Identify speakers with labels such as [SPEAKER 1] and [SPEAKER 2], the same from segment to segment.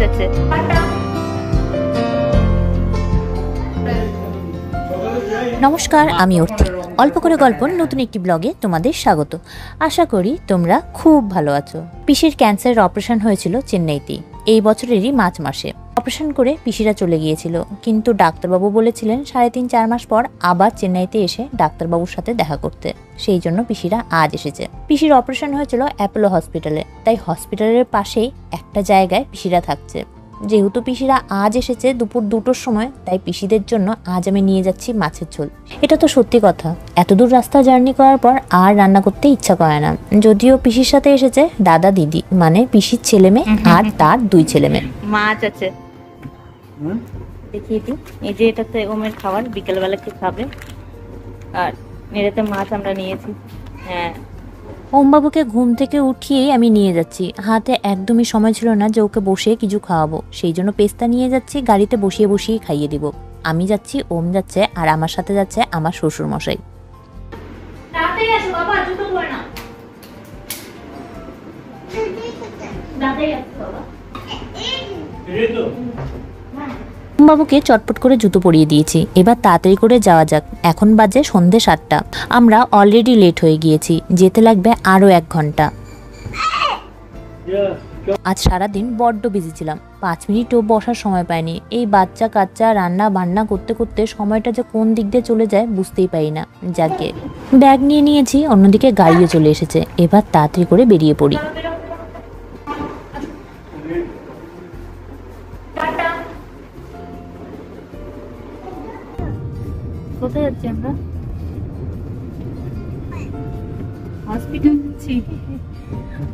[SPEAKER 1] আছে। নমস্কার, আমি অর্থি। অল্প করে গল্প নতুন একটি ব্লগে তোমাদের স্বাগত। আশা করি তোমরা খুব ভালো আছো। পিসির ক্যান্সারের অপারেশন হয়েছিল চেন্নাইতে এই বছরেরই মার্চ মাসে। অপারেশন করে পিসিরা চলে গিয়েছিল, কিন্তু ডাক্তারবাবু বলেছিলেন 3.5-4 মাস পর আবার চেন্নাইতে এসে ডাক্তারবাবুর সাথে দেখা করতে। সেই জন্য পিসিরা আজ এসেছে। পিসির অপারেশন হয়েছিল অ্যাপোলো হসপিটালে, তাই হসপিটালের পাশেই একটা জায়গায় পিসিরা থাকছে। যেহেতু পিসিরা আজ এসেছে দুপুর 2টোর সময়, তাই পিসিদের জন্য আজ আমি নিয়ে যাচ্ছি মাছের ঝোল। এটা তো সত্যি কথা, এত দূর রাস্তা জার্নি করার পর আর রান্না করতে ইচ্ছা করে না। যদিও পিসির সাথে এসেছে দাদা দিদি, মানে পিসির ছেলে মেয়ে আর তার 2 ছেলে মেয়ে। মাছ আছে, দেখিয়ে দিই। এই যে এটাতে ওমের খাবার, বিকেলবেলা কি খাবে। আর এটাতে মাছ আমরা নিয়েছি। হ্যাঁ, ওমবাবুকে ঘুম থেকে উঠিয়েই আমি নিয়ে যাচ্ছি। হাতে একদমই সময় ছিল না যে ওকে বসে কিছু খাওয়াবো, সেই জন্য পেস্তা নিয়ে যাচ্ছি। গাড়িতে বসিয়ে বসিয়ে খাইয়ে দিব। আমি যাচ্ছি, ওম যাচ্ছে, আর আমার সাথে যাচ্ছে আমার শ্বশুর মশাই। বাবুকে চটপট করে জুতো পরিয়ে দিয়েছি। এবার তাড়াতাড়ি করে যাওয়া যাক। এখন বাজে সন্ধে 7টা। আমরা অলরেডি লেট হয়ে গিয়েছি, যেতে লাগবে আরো 1 ঘন্টা। আজ সারাদিন বড্ড বিজি ছিলাম, 5 মিনিটও বসার সময় পাইনি। এই বাচ্চা কাচ্চা রান্না বান্না করতে করতে সময়টা যে কোন দিক দিয়ে চলে যায় বুঝতেই পারি না। যাকে ব্যাগ নিয়ে নিয়েছি, অন্যদিকে গাড়িও চলে এসেছে। এবার তাড়াতাড়ি করে বেরিয়ে পড়ি। কোথায় যাচ্ছি আমরা?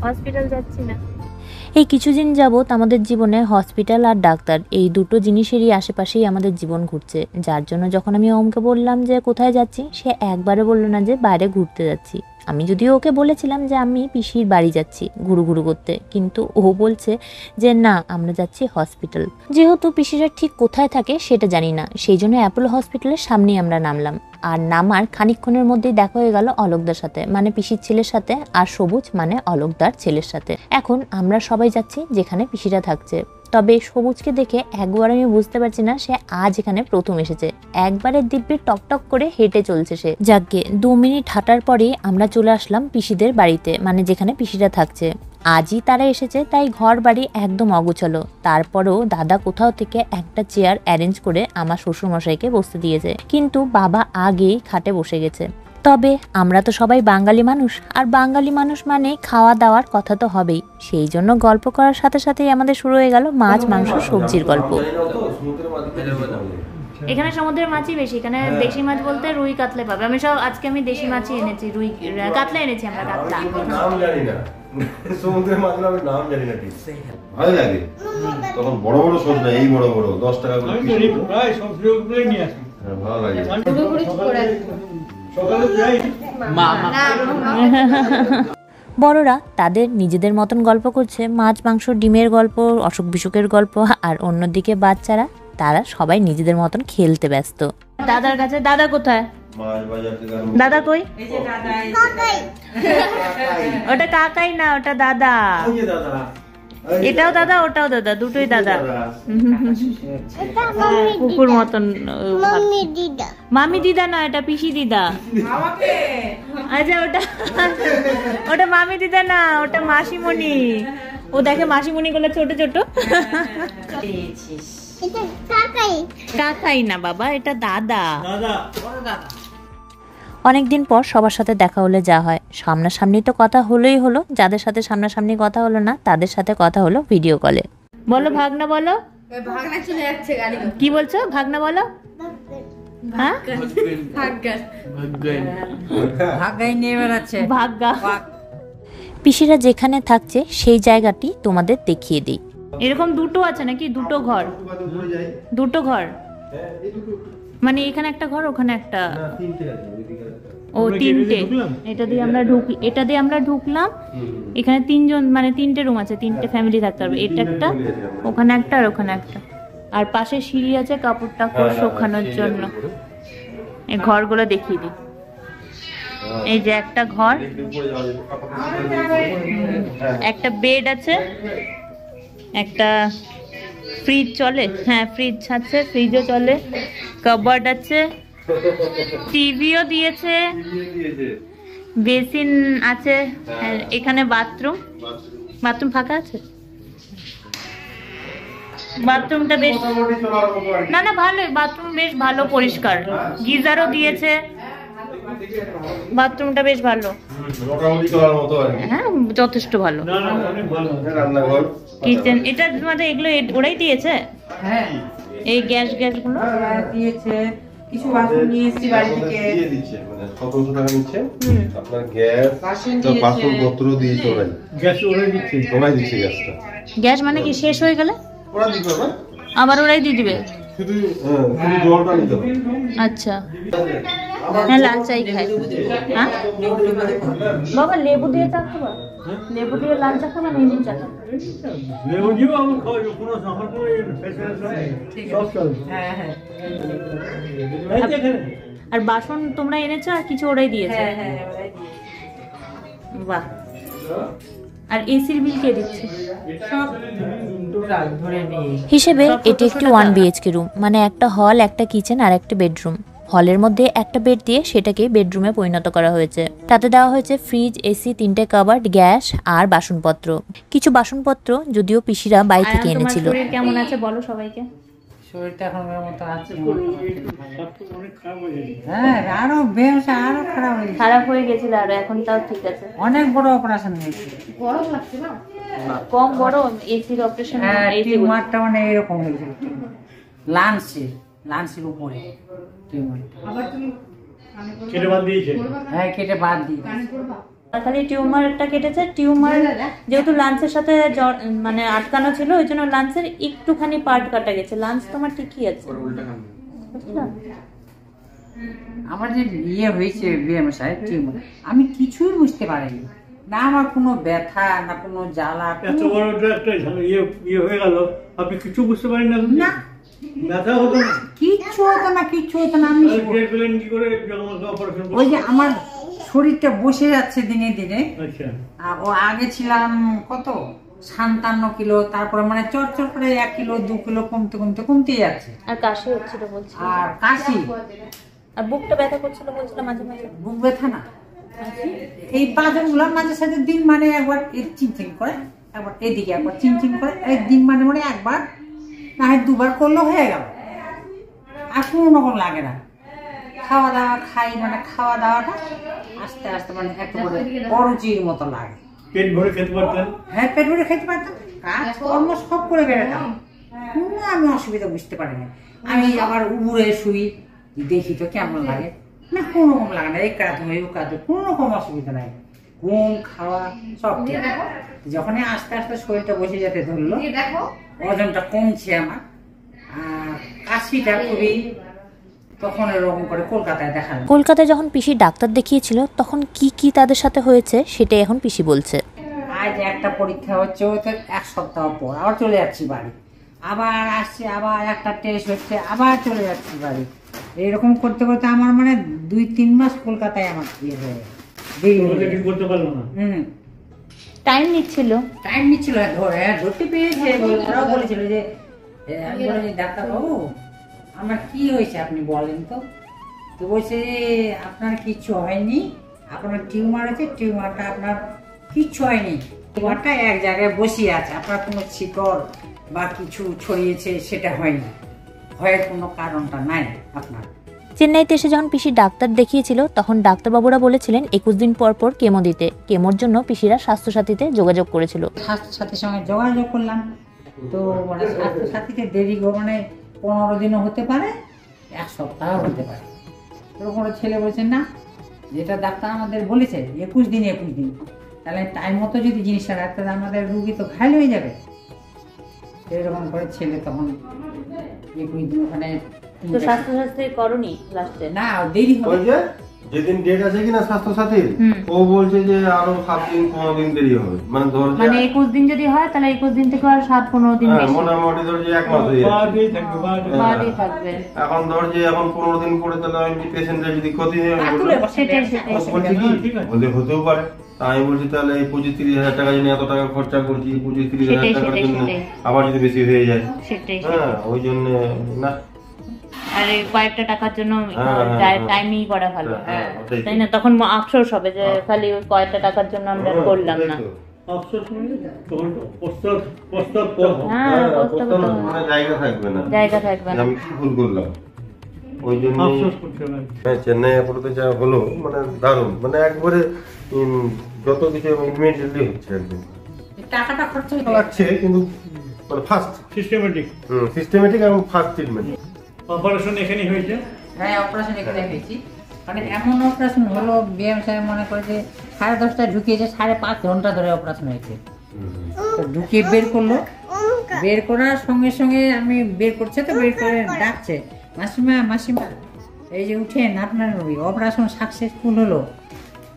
[SPEAKER 1] হসপিটাল যাচ্ছি না। এই কিছুদিন যাবত আমাদের জীবনে হসপিটাল আর ডাক্তার, এই দুটো জিনিসেরই আশেপাশেই আমাদের জীবন ঘুরছে। যার জন্য যখন আমি ওমকে বললাম যে কোথায় যাচ্ছি, সে একবারও বললো না যে বাইরে ঘুরতে যাচ্ছি। আমি যদিও ওকে বলেছিলাম যে আমি পিসির বাড়ি যাচ্ছি ঘুরু ঘুরু করতে, কিন্তু ও বলছে যে না, আমরা যাচ্ছি হসপিটাল। যেহেতু পিসিরা ঠিক কোথায় থাকে সেটা জানি না, সেই জন্য অ্যাপোলো হসপিটালের সামনেই আমরা নামলাম। আর নামার খানিকক্ষণের মধ্যেই দেখা হয়ে গেল অলোকদার সাথে, মানে পিসির ছেলের সাথে, আর সবুজ মানে অলোকদার ছেলের সাথে। এখন আমরা সবাই যাচ্ছি যেখানে পিসিরা থাকছে। তবে সবুজকে দেখে একবার আমি বুঝতে পারছি না সে আজ এখানে প্রথম এসেছে। একবারে দিব্যি টক টক করে হেঁটে চলছে সে। যাকে 2 মিনিট হাঁটার পরে আমরা চলে আসলাম পিসিদের বাড়িতে, মানে যেখানে পিসিরা থাকছে। আজই তারা এসেছে, তাই ঘর বাড়ি একদম অগোছালো। তারপরেও দাদা কোথাও থেকে একটা চেয়ার অ্যারেঞ্জ করে আমার শ্বশুরমশাইকে বসতে দিয়েছে, কিন্তু বাবা আগেই খাটে বসে গেছে। তবে আমরা তো সবাই বাঙালি মানুষ, আর বাঙালি মানুষ মানে খাওয়া দাওয়ার কথা তো হবেই। সেই জন্য গল্প করার সাথে সাথেই আমাদের শুরু হয়ে গেল মাছ মাংস সবজির গল্প। এখানে সমুদ্রের মাছই বেশি, এখানে দেশি মাছ বলতে রুই কাতলা পাবে। আজকে আমি দেশি মাছই এনেছি, রুই কাতলা এনেছি আমরা। কাতলা নাম জানি না, সমুদ্রের মাছ আমি নাম জানি না। ঠিক ভালো লাগে তখন, বড় বড় সব না, এই বড় বড় 10 টাকা করে পিস, প্রায় সব করে নিয়ে আসি। ভালো লাগে। বড়রা তাদের নিজেদের মতন গল্প করছে, মাছ মাংস ডিমের গল্প, অসুখ বিসুখের গল্প, আর অন্যদিকে বাচ্চারা তারা সবাই নিজেদের মতন খেলতে ব্যস্ত। দাদার কাছে, দাদা কোথায়? দাদা কই? ওটা কাকাই না, ওটা দাদা। এটাও দাদা, ওটাও দাদা, দুটোই দাদা। কুকুর মতন। মামি দিদা না, এটা পিসি দিদা। আচ্ছা, ওটা মামি দিদা না, ওটা মাসিমণি। ও দেখে মাসিমণি গুলো ছোট ছোট। কাকাই না বাবা, এটা দাদা। অনেকদিন পর সবার সাথে দেখা হলে যা হয়, সামনাসামনি তো কথা হলোই হলো। যাদের সাথে সামনাসামনি কথা হলো না, তাদের সাথে কথা হলো ভিডিও কলে। বলো ভাগনা, বলো। ভাগনা চলে যাচ্ছে গাড়ি। কি বলছো? ভাগনা বলো। হ্যাঁ, ভাগাই নিয়ে বেড়াচ্ছে। ভাগা। পিসিরা যেখানে থাকছে সেই জায়গাটি তোমাদের দেখিয়ে দিই। এরকম দুটো আছে নাকি? দুটো ঘর? দুটো ঘর মানে এখানে একটা ঘর, ওখানে একটা। ও 3টে। এটা দিয়ে আমরা ঢুকলাম। এখানে 3 জন, মানে 3টে রুম আছে, 3টে ফ্যামিলি থাকতে পারবে। এটা একটা, ওখানে একটা, আর ওখানে একটা। আর পাশে সিঁড়ি আছে কাপড় টাপড় শুকানোর জন্য। এই ঘরগুলো দেখিয়ে দিই। এই যে একটা ঘর, একটা বেড আছে, একটা ফ্রিজ চলে, হ্যাঁ ফ্রিজ আছে, ফ্রিজও চলে, কাবার্ড আছে, টিভিও দিয়েছে, বেসিন আছে, এখানে বাথরুম, বাথরুম ফাঁকা আছে, বাথরুমটা বেশ না না ভালোই, বাথরুম বেশ ভালো পরিষ্কার, গিজারও দিয়েছে, বাথরুমটা বেশ ভালো, হ্যাঁ যথেষ্ট ভালো। কিচেন এটা মানে এগুলো ওরাই দিয়েছে,
[SPEAKER 2] হ্যাঁ
[SPEAKER 1] এই গ্যাস গুলো
[SPEAKER 2] দিয়েছে, কিছু বাসন নিয়ে এসেছি বাড়ি থেকে
[SPEAKER 3] দিয়ে দিচ্ছে, মানে 1700 টাকা নিচ্ছে আপনার গ্যাস, বাসন পত্র দিয়েছে ওরাই, গ্যাস ওরাই দিচ্ছে, ওরাই দিচ্ছে গ্যাসটা।
[SPEAKER 1] গ্যাস মানে কি শেষ হয়ে গেলে
[SPEAKER 3] ওরা দিবে না,
[SPEAKER 1] আবার ওরাই দিয়ে দিবে,
[SPEAKER 3] শুধু জলটা নিতে হবে।
[SPEAKER 1] আচ্ছা হ্যাঁ লাল চাই খাই, হ্যাঁ বাবা লেবু দিয়ে চা খাবা, লেবু দিয়ে লাল চা খাবা না এমনি চা খাবা?
[SPEAKER 4] লেবু দিও, আমি খাওয়াই কোনো আমার কোনো ফেসিলিটি নাই, সব চলে।
[SPEAKER 2] হ্যাঁ হ্যাঁ
[SPEAKER 1] আর বাসন তোমরা এনেছো আর কিছু ওরাই দিয়েছে?
[SPEAKER 2] হ্যাঁ হ্যাঁ ওরাই দিয়েছে।
[SPEAKER 1] বাহ। আর এসির বিল কে দিচ্ছে?
[SPEAKER 2] সব টোটাল ধরে নিয়ে
[SPEAKER 1] হিসেবে এটি একটি 1 BHK রুম, মানে একটা হল, একটা কিচেন আর একটা বেডরুম। হলের মধ্যে একটা বেড দিয়ে সেটাকে বেডরুমে পরিণত করা হয়েছে। তাতে দেওয়া হয়েছে ফ্রিজ, এসি, 3টে কাবার্ড, গ্যাস আর বাসনপত্র। কিছু বাসনপত্র যদিও পিসিরা বাড়ি থেকে এনেছিল। কেমন আছে বলো সবাইকে?
[SPEAKER 2] শরীরটা এখন মতো আছে, হ্যাঁ আরো বেশ আরো খারাপ হয়ে
[SPEAKER 1] গেছিল, আর এখন তাও ঠিক আছে।
[SPEAKER 2] অনেক বড় অপারেশন হয়েছে,
[SPEAKER 1] গরম লাগছে না? কম গরম, এসির অপারেশন,
[SPEAKER 2] টিউমারটা মানে এরকম হয়েছিল, লাঞ্চের উপরে
[SPEAKER 4] কেটে বাদ দিয়েছে,
[SPEAKER 2] হ্যাঁ কেটে বাদ দিয়ে
[SPEAKER 1] খালি টিউমারটা কেটেছে। টিউমার যেহেতু লাঞ্চের সাথে মানে আটকানো ছিল, ওই জন্য লাঞ্চের একটুখানি পার্ট কাটা গেছে। লাঞ্চ তোমার ঠিকই আছে।
[SPEAKER 2] আমার যে বিয়ে হয়েছে বিএমএসআই টিউমার, আমি কিছুই বুঝতে পারিনি, না আমার কোনো ব্যথা না কোনো জ্বালা,
[SPEAKER 4] এত বড় একটা ইয়ে হয়ে গেল, আপনি কিছু বুঝতে পারেন না?
[SPEAKER 2] না
[SPEAKER 4] ব্যথা হতো না,
[SPEAKER 2] কিচ্ছু হতো না। আমি
[SPEAKER 4] কি করে অপারেশন?
[SPEAKER 2] ওই যে আমার শরীরটা বসে যাচ্ছে দিনে দিনে।
[SPEAKER 4] আচ্ছা,
[SPEAKER 2] ও আগে ছিলাম কত 57 কিলো, তারপরে মানে চট করে 1 কিলো 2 কিলো কমতে যাচ্ছে।
[SPEAKER 1] আর কাশি হচ্ছিল বলছিল,
[SPEAKER 2] আর কাশি,
[SPEAKER 1] আর বুকটা ব্যথা করছিল বলছিল মাঝে মাঝে।
[SPEAKER 2] বুক ব্যথা না, এই পাঁজরগুলো মাঝে সাথে দিন মানে একবার চিনচিন করে, একবার এদিকে একবার চিনচিন করে, দিন মানে একবার না হয় 2বার করলেও হয়ে গেল, আর কোনো রকম লাগে না। খাওয়া দাওয়াটা আস্তে আস্তে মানে একেবারে অরুচির মতো লাগে।
[SPEAKER 4] পেট ভরে খেতে পারতেন?
[SPEAKER 2] হ্যাঁ পেট ভরে খেতে পারতাম, কাজকর্ম সব করে বেড়াতাম, কোনো আমি অসুবিধা বুঝতে পারিনি। আমি আবার উবুরে শুই, দেখি তো কেমন লাগে না, কোনো রকম লাগে না, এই কাজ হয়ে ও কাজ, কোনো রকম অসুবিধা নাই, ঘুম খাওয়া সব ঠিক। যখনই আস্তে আস্তে শরীরটা বসে যেতে ধরলো, ওজনটা কমছে আমার, আর কাশিটা খুবই, তখন এরকম করে কলকাতায় দেখালাম।
[SPEAKER 1] কলকাতায় যখন পিসি ডাক্তার দেখিয়েছিল তখন কি তাদের সাথে হয়েছে সেটাই এখন পিসি বলছে।
[SPEAKER 2] আজ একটা পরীক্ষা হচ্ছে, হয়তো 1 সপ্তাহ পর আবার চলে যাচ্ছি বাড়ি, আবার আসছি, আবার একটা টেস্ট হচ্ছে, আবার চলে যাচ্ছি বাড়ি। এইরকম করতে করতে আমার মানে 2-3 মাস কলকাতায় আমার বিয়ে হয়ে গেল,
[SPEAKER 4] করতে পারলো না।
[SPEAKER 1] টাইম নিচ্ছিল,
[SPEAKER 2] ধরতে পেরেছে। ওরাও বলেছিল যে, আমি বলেছি ডাক্তারবাবু আমার কি হয়েছে আপনি বলেন তো। তো বলছে যে আপনার কিচ্ছু হয়নি, আপনার টিউমার আছে, টিউমারটা আপনার কিচ্ছু হয়নি, টিউমারটা এক জায়গায় বসিয়ে আছে, আপনার কোনো শিকড় বা কিছু ছড়িয়েছে সেটা হয়নি, ভয়ের কোনো কারণটা নাই আপনার।
[SPEAKER 1] চেন্নাইতে এসে যখন পিসি ডাক্তার দেখিয়েছিল তখন ডাক্তারবাবুরা বলেছিলেন 21 দিন পর পর কেমো দিতে। কেমোর জন্য পিসিরা স্বাস্থ্যসাথীতে যোগাযোগ করেছিল।
[SPEAKER 2] স্বাস্থ্যসাথীর সঙ্গে যোগাযোগ করলাম, তো মানে স্বাস্থ্যসাথীতে দেরি মানে 15 দিনও হতে পারে, 1 সপ্তাহ হতে পারে। এরকম ছেলে বলছেন না, যেটা ডাক্তার আমাদের বলেছে 21 দিন, তাহলে টাইম মতো যদি জিনিসটা রাখতে আমাদের রুগী তো ঘায়ল হয়ে যাবে। এরকম করে ছেলে তখন 21 দিন ওখানে
[SPEAKER 1] তো স্বাস্থ্যসাথী করনি লাস্টে?
[SPEAKER 2] না দেরি হবে,
[SPEAKER 3] যেদিন ডেট আছে কিনা স্বাস্থ্য সাথীর, ও বলছে যে আরো 7 দিন 15 দিন দেরি হবে, মানে ধর যে
[SPEAKER 1] মানে 21 দিন যদি হয় তাহলে 21 দিন থেকে আর 7-15 দিন বেশি
[SPEAKER 3] মোটামুটি ধর যে 1 মাস হয়ে যাচ্ছে,
[SPEAKER 4] বাদই থাকবে,
[SPEAKER 1] বাদই থাকবে।
[SPEAKER 3] এখন ধর যে এখন 15 দিন পরে তাহলে আমি পেশেন্টের যদি ক্ষতি হয়,
[SPEAKER 1] সেটাই
[SPEAKER 3] বলছি কি বলতে হতেও পারে। তাই আমি বলছি তাহলে এই 25-30 হাজার টাকা জন্য এত টাকা খরচা করছি, 25-30 হাজার টাকার জন্য আবার যদি বেশি হয়ে যায়,
[SPEAKER 1] সেটাই
[SPEAKER 3] হ্যাঁ ওই জন্য না,
[SPEAKER 1] আরে কয়েকটা টাকার জন্য টাইমই করা ভালো,
[SPEAKER 3] ওটাই তো।
[SPEAKER 1] তাই না? তখন আফসোস হবে যে খালি ওই কয়েকটা টাকার জন্য আমরা করলাম না।
[SPEAKER 4] আফসোস মানে তখন প্রস্তাব করবো।
[SPEAKER 1] হ্যাঁ,
[SPEAKER 3] মানে জায়গা থাকবে না,
[SPEAKER 1] জায়গা থাকবে না।
[SPEAKER 3] আমি কি ভুল করলাম, ওই জন্য
[SPEAKER 4] আফসোস করতে হবে।
[SPEAKER 3] চেন্নাই আপাতত যা হলো মানে দারুণ, মানে একবারে যত কিছু ইমিডিয়েটলি হচ্ছে, একদম
[SPEAKER 2] টাকাটা খরচ
[SPEAKER 3] লাগছে কিন্তু মানে ফাস্ট
[SPEAKER 4] সিস্টেমেটিক
[SPEAKER 3] সিস্টেমেটিক এবং ফাস্ট ট্রিটমেন্ট।
[SPEAKER 4] অপারেশন এখানেই হয়েছে।
[SPEAKER 2] হ্যাঁ, অপারেশন এখানে হয়েছি। মানে এমন অপারেশন হলো, বিএম সাহেব মনে করে যে 10:30টায় ঢুকিয়েছে, 5.5 ঘন্টা ধরে অপারেশন হয়েছে। তো ঢুকিয়ে বের করলো, বের করার সঙ্গে সঙ্গে আমি বের করছে তো বের করে ডাকছে, মাসিমা মাসিমা এই যে উঠেন, আপনার অপারেশন সাকসেসফুল হলো।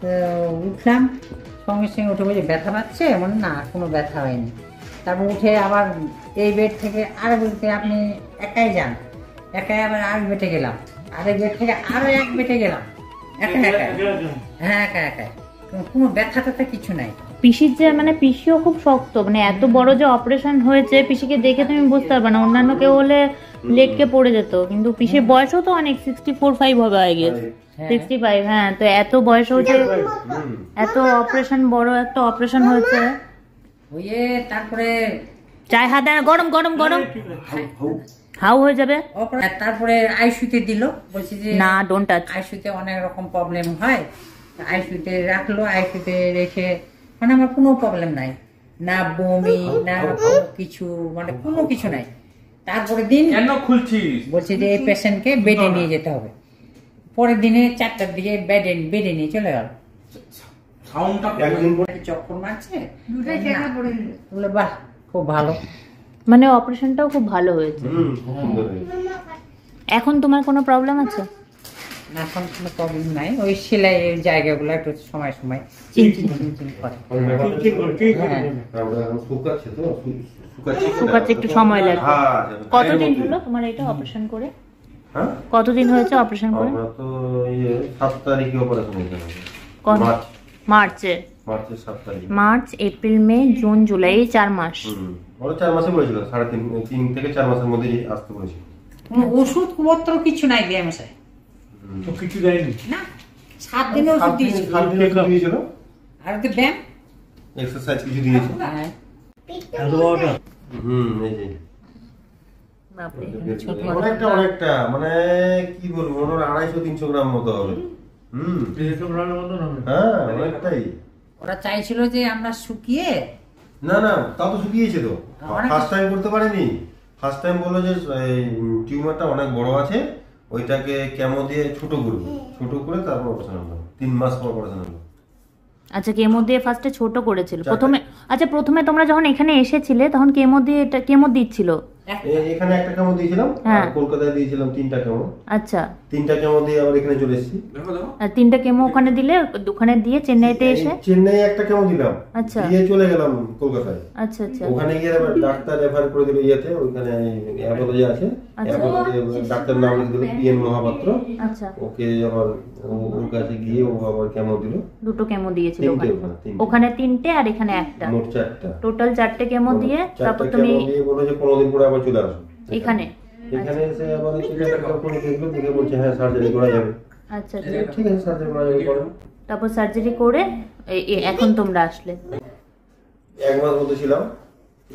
[SPEAKER 2] তো উঠলাম, সঙ্গে সঙ্গে উঠে বলছে ব্যথা পাচ্ছে, মানে না কোনো ব্যথা হয়নি। তারপর উঠে আবার এই বেড থেকে আর বলতে আপনি একাই যান, একাই আবার আরেক বেটে গেলাম, আরেক বেড থেকে আরো এক বেটে গেলাম, একা একা। হ্যাঁ, একা একা, কোনো ব্যথা ট্যাথা কিছু নাই।
[SPEAKER 1] পিসির যে মানে পিসিও খুব শক্ত, মানে এত বড় যে অপারেশন হয়েছে, পিসিকে দেখে তুমি বুঝতে পারবে না। অন্যান্য কেউ হলে লেটকে পড়ে যেত, কিন্তু পিসির বয়সও তো অনেক 64-65 হবে, আই গেস 65। হ্যাঁ, তো এত বয়সেও যে এত অপারেশন, বড় একটা অপারেশন হয়েছে।
[SPEAKER 2] হয়ে তারপরে
[SPEAKER 1] চাই হাত দেয় না, গরম গরম গরম, হাউ হয়ে যাবে।
[SPEAKER 2] তারপরে আইসিইউতে দিল, বলছি যে
[SPEAKER 1] না, ডোন্ট টাচ।
[SPEAKER 2] আইসিইউতে অনেক রকম প্রবলেম হয়, আইসিইউতে রাখলো। আইসিইউতে রেখে মানে আমার কোনো প্রবলেম নাই, না বমি না কোনো কিছু, মানে কোনো কিছু নাই। তারপরে দিন
[SPEAKER 5] কেন খুলছিস?
[SPEAKER 2] বলছি যে এই পেশেন্টকে বেডে নিয়ে যেতে হবে। পরের দিনে 4টার দিকে বেডে নিয়ে চলে গেল।
[SPEAKER 5] সাউন্ডটা
[SPEAKER 3] একদিন পর
[SPEAKER 2] চক্কর মারছে, বলে বাহ খুব ভালো।
[SPEAKER 1] মানে অপারেশনটাও খুব ভালো হয়েছে।
[SPEAKER 3] খুব সুন্দর হয়েছে।
[SPEAKER 1] এখন তোমার কোনো প্রবলেম আছে?
[SPEAKER 2] এখন কোনো প্রবলেম নাই, ওই সেলাইয়ের জায়গাগুলো একটু সময় সময় চিনচিন করে। হ্যাঁ,
[SPEAKER 3] আমরা এখন শুকাচ্ছে তো, শুকাচ্ছে
[SPEAKER 1] শুকাচ্ছে, একটু সময় লাগে।
[SPEAKER 3] হ্যাঁ,
[SPEAKER 1] কতদিন হলো তোমার এটা অপারেশন করে?
[SPEAKER 3] হ্যাঁ
[SPEAKER 1] কতদিন হয়েছে অপারেশন করে?
[SPEAKER 3] আমরা তো 7 তারিখে অপারেশন হয়েছে,
[SPEAKER 1] মার্চে।
[SPEAKER 3] মার্চের 7 তারিখ।
[SPEAKER 1] মার্চ, এপ্রিল, মে, জুন, জুলাই, 4 মাস।
[SPEAKER 3] ওরা 4 মাসে বলেছিল, 3.5 থেকে 4 মাসের মধ্যে আসতে বলেছিল।
[SPEAKER 2] কোনো ওষুধ পত্র কিছু নাই বিএমএসআই,
[SPEAKER 4] তো কিছু দেয়নি।
[SPEAKER 2] না 7 দিনের ওষুধ দিয়েছিল।
[SPEAKER 3] 7 দিন দিয়েছিল,
[SPEAKER 2] আর তো ব্যায়াম,
[SPEAKER 3] এক্সারসাইজ কিছু দিয়েছে।
[SPEAKER 2] হ্যাঁ,
[SPEAKER 4] এত বড়টা
[SPEAKER 3] এই যে
[SPEAKER 1] বাপরে।
[SPEAKER 3] অনেকটা মানে কি বলবো, ওনার 250-300 গ্রাম মতো হবে।
[SPEAKER 4] এরকম রান্নার মতন হবে।
[SPEAKER 3] হ্যাঁ, অনেকটাই।
[SPEAKER 2] ওরা চাইছিল যে আমরা শুকিয়ে,
[SPEAKER 3] না তা তো শুকিয়েছে তো, ফার্স্ট টাইম করতে পারেনি। ফার্স্ট টাইম বললো যে টিউমারটা অনেক বড় আছে, ওইটাকে কেমো দিয়ে ছোট করবো, ছোট করে তারপর অপারেশন হলো। 3 মাস পর অপারেশন হলো।
[SPEAKER 1] আচ্ছা, কেমো দিয়ে ফার্স্টে ছোট করেছিল প্রথমে? আচ্ছা, প্রথমে তোমরা যখন এখানে এসেছিলে তখন কেমো দিয়ে এটা কেমো দিচ্ছিল?
[SPEAKER 3] এখানে একটা কেমো দিয়েছিলাম,
[SPEAKER 1] হ্যাঁ।
[SPEAKER 3] আর কলকাতায় দিয়েছিলাম 3টা কেমো।
[SPEAKER 1] আচ্ছা,
[SPEAKER 3] 3টা কেমো দিয়ে আবার এখানে চলে এসেছি।
[SPEAKER 1] আর 3টা কেমো ওখানে দিলে, ওখানে দিয়ে চেন্নাইতে এসে
[SPEAKER 3] চেন্নাই একটা কেমো দিলাম,
[SPEAKER 1] আচ্ছা
[SPEAKER 3] দিয়ে চলে গেলাম কলকাতায়।
[SPEAKER 1] আচ্ছা আচ্ছা
[SPEAKER 3] ওখানে গিয়ে আবার ডাক্তার রেফার করে দিল ইয়েতে, ওখানে অ্যাপোলজি আছে, অ্যাপোলজি ডাক্তার নাম লিখে দিল পিএন মহাপাত্র।
[SPEAKER 1] আচ্ছা,
[SPEAKER 3] ওকে আবার ওর কাছে গিয়ে ও আবার কেমো দিল।
[SPEAKER 1] 2টো কেমো দিয়েছিল
[SPEAKER 3] 3টে
[SPEAKER 1] ওখানে।
[SPEAKER 3] তিনটে।
[SPEAKER 1] ওখানে 3টে আর এখানে একটা,
[SPEAKER 3] মোট 4টা।
[SPEAKER 1] টোটাল 4টে কেমো দিয়ে তারপর
[SPEAKER 3] 4টা
[SPEAKER 1] তুমি
[SPEAKER 3] কেমো দিয়ে বললো যে 15 দিন পরে আবার চলে আসো
[SPEAKER 1] এখানে।
[SPEAKER 3] এখানে এসে আবার চিকিৎসা করে দেখলো, দেখে বলছে হ্যাঁ সার্জারি করা যাবে।
[SPEAKER 1] আচ্ছা আচ্ছা,
[SPEAKER 3] ঠিক আছে, সার্জারি করা যাবে, করেন।
[SPEAKER 1] তারপর সার্জারি করে এখন তোমরা আসলে
[SPEAKER 3] 1 মাস মতো ছিলাম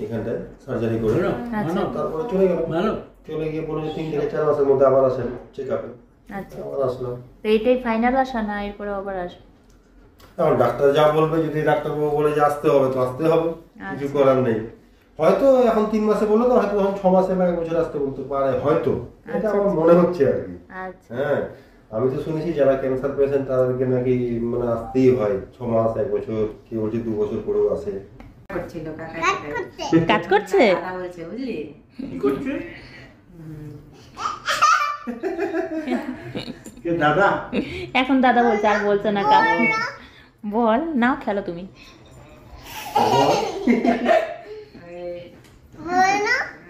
[SPEAKER 3] এখানটায় সার্জারি করে।
[SPEAKER 1] আচ্ছা
[SPEAKER 3] তারপরে চলে গেলাম।
[SPEAKER 4] ভালো।
[SPEAKER 3] চলে গিয়ে বললো যে 3 থেকে 4 মাসের মধ্যে আবার আসেন চেক আপে।
[SPEAKER 1] আচ্ছা,
[SPEAKER 3] আবার আসলাম।
[SPEAKER 1] তো এইটাই ফাইনাল আসা না এরপরে আবার আসবে?
[SPEAKER 3] এখন ডাক্তার যা বলবে, যদি ডাক্তারবাবু বলে যে আসতে হবে তো আসতে হবে, কিছু করার নেই। হয়তো এখন 3 মাসে বললো তো, হয়তো 6 মাসে বা 1 বছর আসতে বলতে পারে, হয়তো, এটা আমার মনে হচ্ছে আর কি।
[SPEAKER 1] আচ্ছা,
[SPEAKER 3] হ্যাঁ, আমি তো শুনেছি যারা ক্যান্সার পেশেন্ট তাদেরকে নাকি মানে আসতেই হয় 6 মাস 1 বছর, কেউ বলছে 2 বছর পরেও আসে।
[SPEAKER 2] করছিল কাকা,
[SPEAKER 1] কাজ করছে?
[SPEAKER 2] দাদা বলছে বুঝলি,
[SPEAKER 4] কি করছে? কে দাদা?
[SPEAKER 1] এখন দাদা বলছে, আর বলছে না কাকু। বল নাও, খেলো তুমি।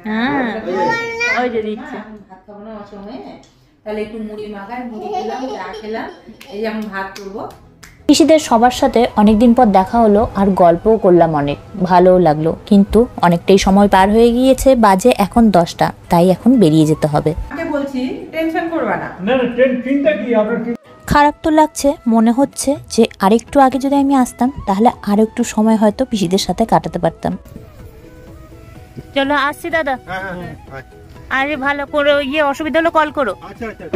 [SPEAKER 1] হ্যাঁ ওই যে দিচ্ছে।
[SPEAKER 2] ভাত খাবো না অসময়ে, তাহলে একটু মুড়ি মাখাই, মুড়ি খেলাম, চা খেলাম, এই যে আমি ভাত করবো।
[SPEAKER 1] পিসিদের সবার সাথে অনেকদিন পর দেখা হলো আর গল্পও করলাম, অনেক ভালোও লাগলো। কিন্তু অনেকটাই সময় পার হয়ে গিয়েছে, বাজে এখন 10টা, তাই এখন বেরিয়ে যেতে হবে।
[SPEAKER 2] আমি বলছি টেনশন করবা না।
[SPEAKER 4] না না, চিন্তা কি আপনার?
[SPEAKER 1] খারাপ তো লাগছে, মনে হচ্ছে যে আরেকটু আগে যদি আমি আসতাম তাহলে আর একটু সময় হয়তো পিসিদের সাথে কাটাতে পারতাম। চলো আসছি দাদা,
[SPEAKER 4] হ্যাঁ হ্যাঁ হ্যাঁ,
[SPEAKER 1] আরে ভালো করে অসুবিধা হলে কল করো।
[SPEAKER 4] আচ্ছা আচ্ছা।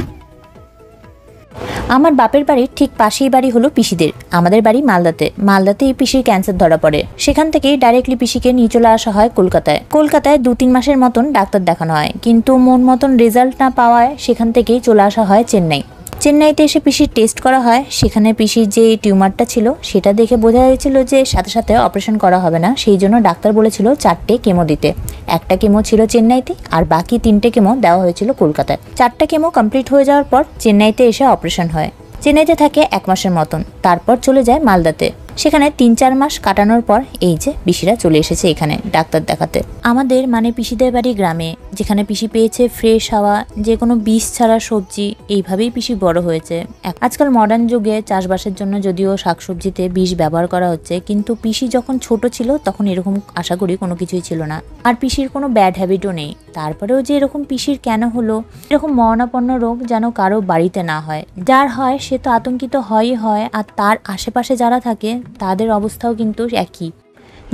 [SPEAKER 1] আমার বাপের বাড়ির ঠিক পাশেই বাড়ি হলো পিসিদের। আমাদের বাড়ি মালদাতে। মালদাতে এই পিসির ক্যান্সার ধরা পড়ে। সেখান থেকেই ডাইরেক্টলি পিসিকে নিয়ে চলে আসা হয় কলকাতায়। কলকাতায় 2-3 মাসের মতন ডাক্তার দেখানো হয়, কিন্তু মন মতন রেজাল্ট না পাওয়ায় সেখান থেকেই চলে আসা হয় চেন্নাই। চেন্নাইতে এসে পিসির টেস্ট করা হয়। সেখানে পিসির যে টিউমারটা ছিল সেটা দেখে বোঝা হয়েছিল যে সাথে সাথে অপারেশন করা হবে না, সেই জন্য ডাক্তার বলেছিল 4টে কেমো দিতে। একটা কেমো ছিল চেন্নাইতে আর বাকি 3টে কেমো দেওয়া হয়েছিল কলকাতায়। 4টা কেমো কমপ্লিট হয়ে যাওয়ার পর চেন্নাইতে এসে অপারেশন হয়। চেন্নাইতে থাকে 1 মাসের মতন, তারপর চলে যায় মালদাতে। সেখানে 3-4 মাস কাটানোর পর এই যে পিসিরা চলে এসেছে এখানে ডাক্তার দেখাতে। আমাদের মানে পিসিদের বাড়ি গ্রামে, যেখানে পিসি পেয়েছে ফ্রেশ হাওয়া, যে কোনো বিষ ছাড়া সবজি, এইভাবেই পিসি বড় হয়েছে। আজকাল মডার্ন যুগে চাষবাসের জন্য যদিও শাকসবজিতে বিষ ব্যবহার করা হচ্ছে, কিন্তু পিসি যখন ছোট ছিল তখন এরকম আশা করি কোনো কিছুই ছিল না। আর পিসির কোনো ব্যাড হ্যাবিটও নেই। তারপরেও যে এরকম পিসির কেন হলো, এরকম মরণাপন্ন রোগ যেন কারো বাড়িতে না হয়। যার হয় সে তো আতঙ্কিত হয়ই হয়, আর তার আশেপাশে যারা থাকে তাদের অবস্থাও কিন্তু একই।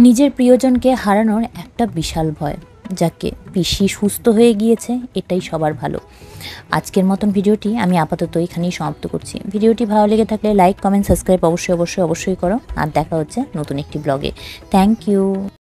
[SPEAKER 1] নিজের প্রিয়জনকে হারানোর একটা বিশাল ভয়। যাকে পিসি সুস্থ হয়ে গিয়েছে, এটাই সবার ভালো। আজকের মতন ভিডিওটি আমি আপাতত এখানেই সমাপ্ত করছি। ভিডিওটি ভালো লেগে থাকলে লাইক, কমেন্ট, সাবস্ক্রাইব অবশ্যই করো। আর দেখা হচ্ছে নতুন একটি ব্লগে। Thank you.